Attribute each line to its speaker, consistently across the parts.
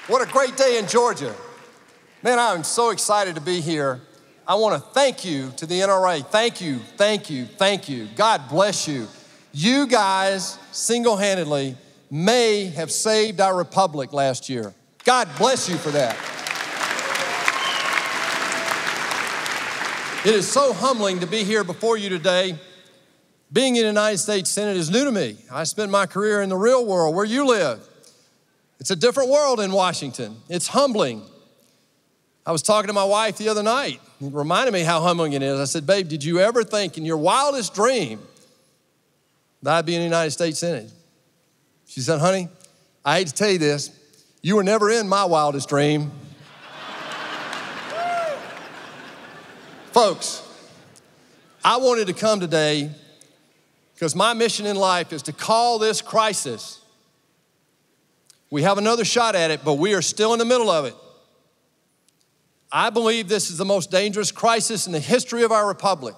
Speaker 1: What a great day in Georgia. Man, I'm so excited to be here. I want to thank you to the NRA. Thank you, thank you, thank you. God bless you. You guys single-handedly may have saved our republic last year. God bless you for that. It is so humbling to be here before you today. Being in the United States Senate is new to me. I spent my career in the real world where you live. It's a different world in Washington. It's humbling. I was talking to my wife the other night. It reminded me how humbling it is. I said, babe, did you ever think in your wildest dream that I'd be in the United States Senate? She said, honey, I hate to tell you this. You were never in my wildest dream. Folks, I wanted to come today because my mission in life is to call this crisis. We have another shot at it, but we are still in the middle of it. I believe this is the most dangerous crisis in the history of our republic.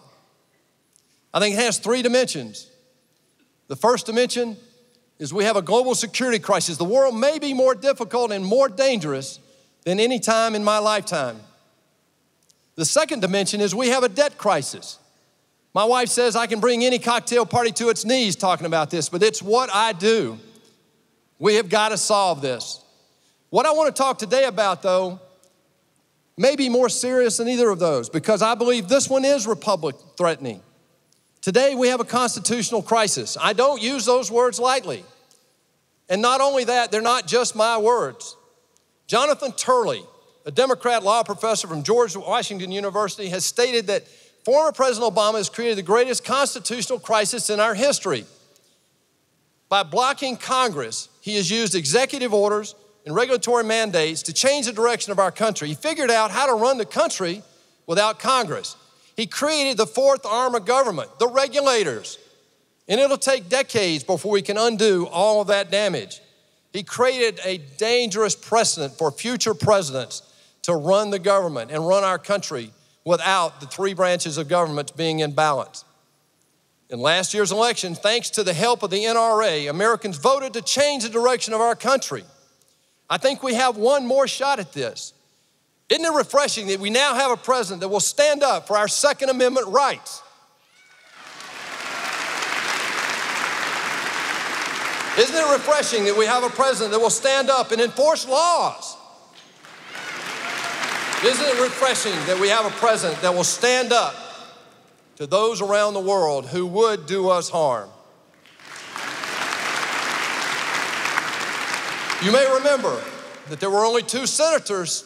Speaker 1: I think it has three dimensions. The first dimension is we have a global security crisis. The world may be more difficult and more dangerous than any time in my lifetime. The second dimension is we have a debt crisis. My wife says I can bring any cocktail party to its knees talking about this, but it's what I do. We have got to solve this. What I want to talk today about, though, may be more serious than either of those because I believe this one is republic threatening. Today, we have a constitutional crisis. I don't use those words lightly. And not only that, they're not just my words. Jonathan Turley, a Democrat law professor from George Washington University, has stated that former President Obama has created the greatest constitutional crisis in our history. By blocking Congress, he has used executive orders and regulatory mandates to change the direction of our country. He figured out how to run the country without Congress. He created the fourth arm of government, the regulators, and it'll take decades before we can undo all of that damage. He created a dangerous precedent for future presidents to run the government and run our country without the three branches of government being in balance. In last year's election, thanks to the help of the NRA, Americans voted to change the direction of our country. I think we have one more shot at this. Isn't it refreshing that we now have a president that will stand up for our Second Amendment rights? Isn't it refreshing that we have a president that will stand up and enforce laws? Isn't it refreshing that we have a president that will stand up to those around the world who would do us harm? You may remember that there were only 2 senators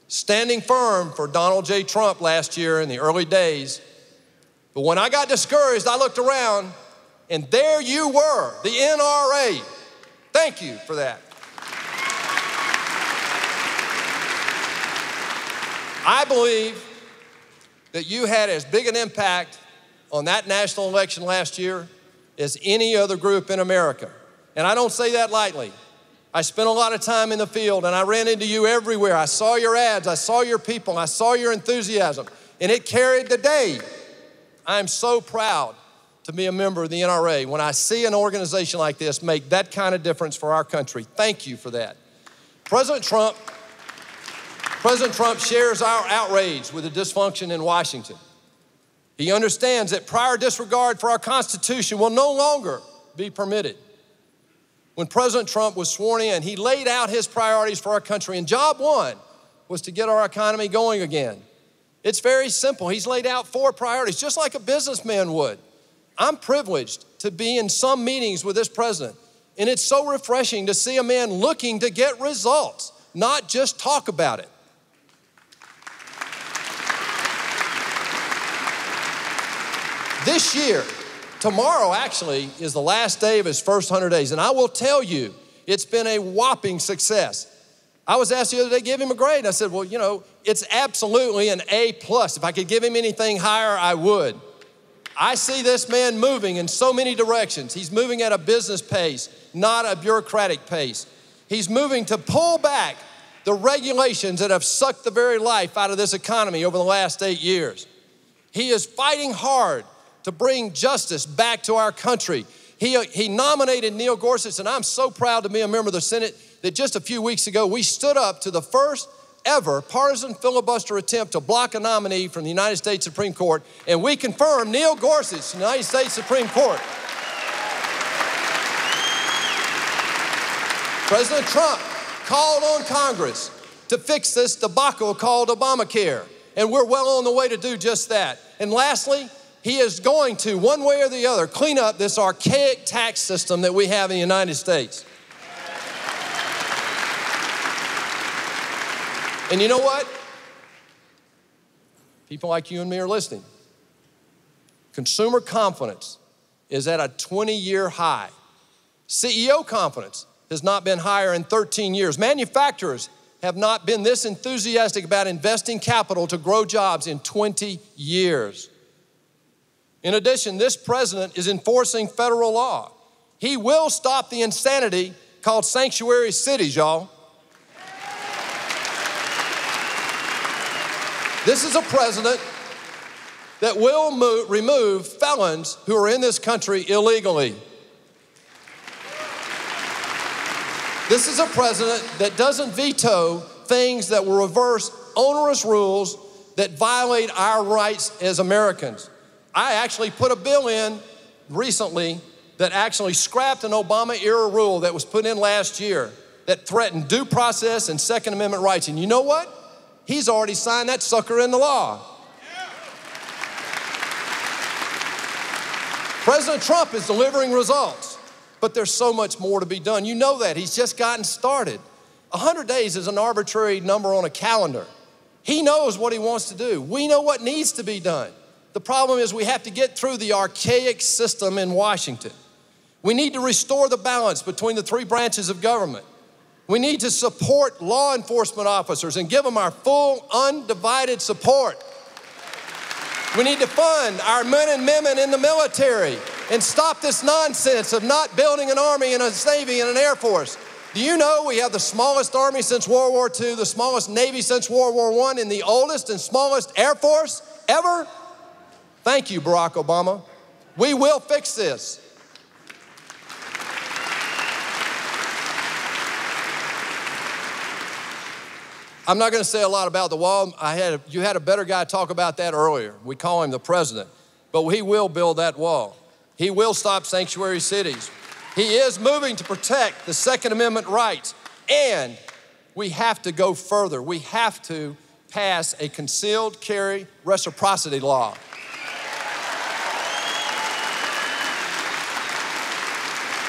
Speaker 1: standing firm for Donald J. Trump last year in the early days. But when I got discouraged, I looked around and there you were, the NRA. Thank you for that. I believe that you had as big an impact on that national election last year as any other group in America. And I don't say that lightly. I spent a lot of time in the field and I ran into you everywhere. I saw your ads, I saw your people, I saw your enthusiasm, and it carried the day. I'm so proud to be a member of the NRA when I see an organization like this make that kind of difference for our country. Thank you for that. President Trump shares our outrage with the dysfunction in Washington. He understands that prior disregard for our Constitution will no longer be permitted. When President Trump was sworn in, he laid out his priorities for our country, and job one was to get our economy going again. It's very simple. He's laid out 4 priorities, just like a businessman would. I'm privileged to be in some meetings with this president, and it's so refreshing to see a man looking to get results, not just talk about it. This year, tomorrow actually is the last day of his first 100 days, and I will tell you, it's been a whopping success. I was asked the other day, give him a grade. I said, well, you know, it's absolutely an A+. If I could give him anything higher, I would. I see this man moving in so many directions. He's moving at a business pace, not a bureaucratic pace. He's moving to pull back the regulations that have sucked the very life out of this economy over the last 8 years. He is fighting hard to bring justice back to our country. He nominated Neil Gorsuch, and I'm so proud to be a member of the Senate that just a few weeks ago, we stood up to the first ever partisan filibuster attempt to block a nominee from the United States Supreme Court, and we confirmed Neil Gorsuch to the United States Supreme Court. President Trump called on Congress to fix this debacle called Obamacare, and we're well on the way to do just that. And lastly, he is going to, one way or the other, clean up this archaic tax system that we have in the United States. And you know what? People like you and me are listening. Consumer confidence is at a 20-year high. CEO confidence has not been higher in 13 years. Manufacturers have not been this enthusiastic about investing capital to grow jobs in 20 years. In addition, this president is enforcing federal law. He will stop the insanity called sanctuary cities, y'all. This is a president that will remove felons who are in this country illegally. This is a president that doesn't veto things that will reverse onerous rules that violate our rights as Americans. I actually put a bill in recently that actually scrapped an Obama-era rule that was put in last year that threatened due process and Second Amendment rights. And you know what? He's already signed that sucker into law. President Trump is delivering results, but there's so much more to be done. You know that. He's just gotten started. 100 days is an arbitrary number on a calendar. He knows what he wants to do. We know what needs to be done. The problem is we have to get through the archaic system in Washington. We need to restore the balance between the three branches of government. We need to support law enforcement officers and give them our full, undivided support. We need to fund our men and women in the military and stop this nonsense of not building an army and a navy and an air force. Do you know we have the smallest army since World War II, the smallest navy since World War I, and the oldest and smallest air force ever? Thank you, Barack Obama. We will fix this. I'm not going to say a lot about the wall. You had a better guy talk about that earlier. We call him the president. But he will build that wall. He will stop sanctuary cities. He is moving to protect the Second Amendment rights. And we have to go further. We have to pass a concealed carry reciprocity law.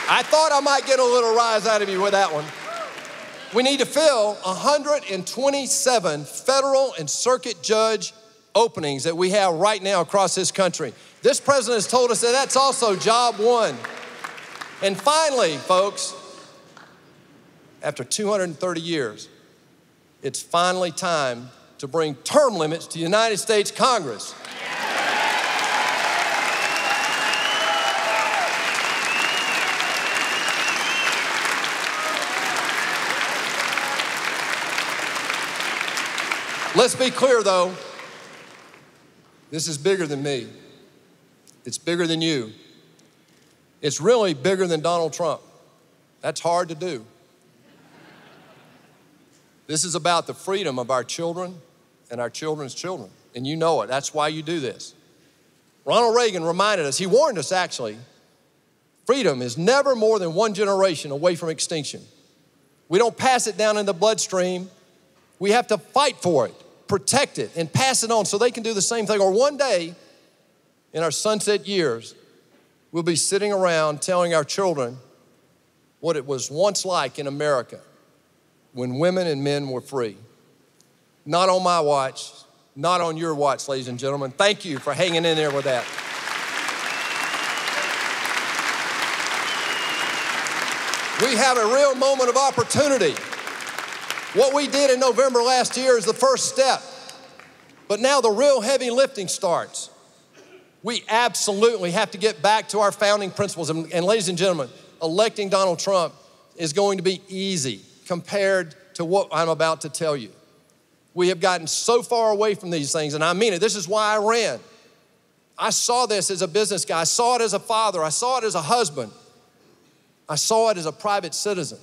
Speaker 1: I thought I might get a little rise out of you with that one. We need to fill 127 federal and circuit judge openings that we have right now across this country. This president has told us that that's also job one. And finally, folks, after 230 years, it's finally time to bring term limits to the United States Congress. Let's be clear, though. This is bigger than me. It's bigger than you. It's really bigger than Donald Trump. That's hard to do. This is about the freedom of our children and our children's children. And you know it. That's why you do this. Ronald Reagan reminded us, he warned us actually, freedom is never more than one generation away from extinction. We don't pass it down in the bloodstream. We have to fight for it, protect it, and pass it on so they can do the same thing. Or one day, in our sunset years, we'll be sitting around telling our children what it was once like in America when women and men were free. Not on my watch, not on your watch, ladies and gentlemen. Thank you for hanging in there with that. We have a real moment of opportunity. What we did in November last year is the first step, but now the real heavy lifting starts. We absolutely have to get back to our founding principles. And ladies and gentlemen, electing Donald Trump is going to be easy compared to what I'm about to tell you. We have gotten so far away from these things, and I mean it. This is why I ran. I saw this as a business guy. I saw it as a father. I saw it as a husband. I saw it as a private citizen.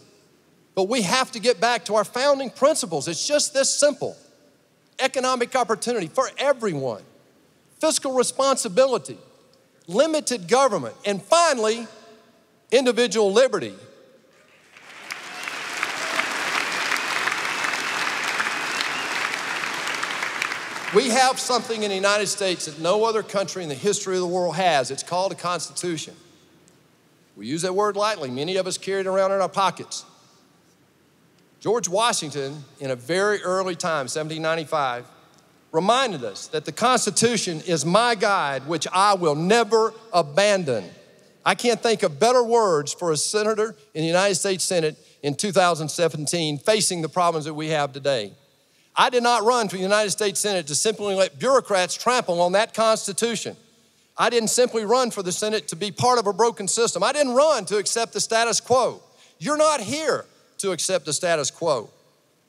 Speaker 1: But we have to get back to our founding principles. It's just this simple. Economic opportunity for everyone, fiscal responsibility, limited government, and finally, individual liberty. We have something in the United States that no other country in the history of the world has. It's called a Constitution. We use that word lightly. Many of us carry it around in our pockets. George Washington, in a very early time, 1795, reminded us that the Constitution is my guide, which I will never abandon. I can't think of better words for a senator in the United States Senate in 2017 facing the problems that we have today. I did not run for the United States Senate to simply let bureaucrats trample on that Constitution. I didn't simply run for the Senate to be part of a broken system. I didn't run to accept the status quo. You're not here to accept the status quo.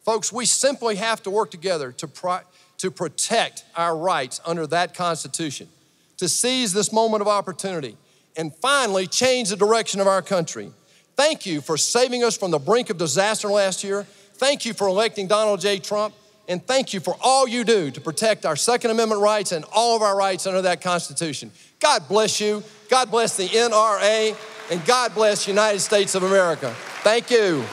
Speaker 1: Folks, we simply have to work together to protect our rights under that Constitution, to seize this moment of opportunity, and finally change the direction of our country. Thank you for saving us from the brink of disaster last year. Thank you for electing Donald J. Trump. And thank you for all you do to protect our Second Amendment rights and all of our rights under that Constitution. God bless you. God bless the NRA. And God bless the United States of America. Thank you.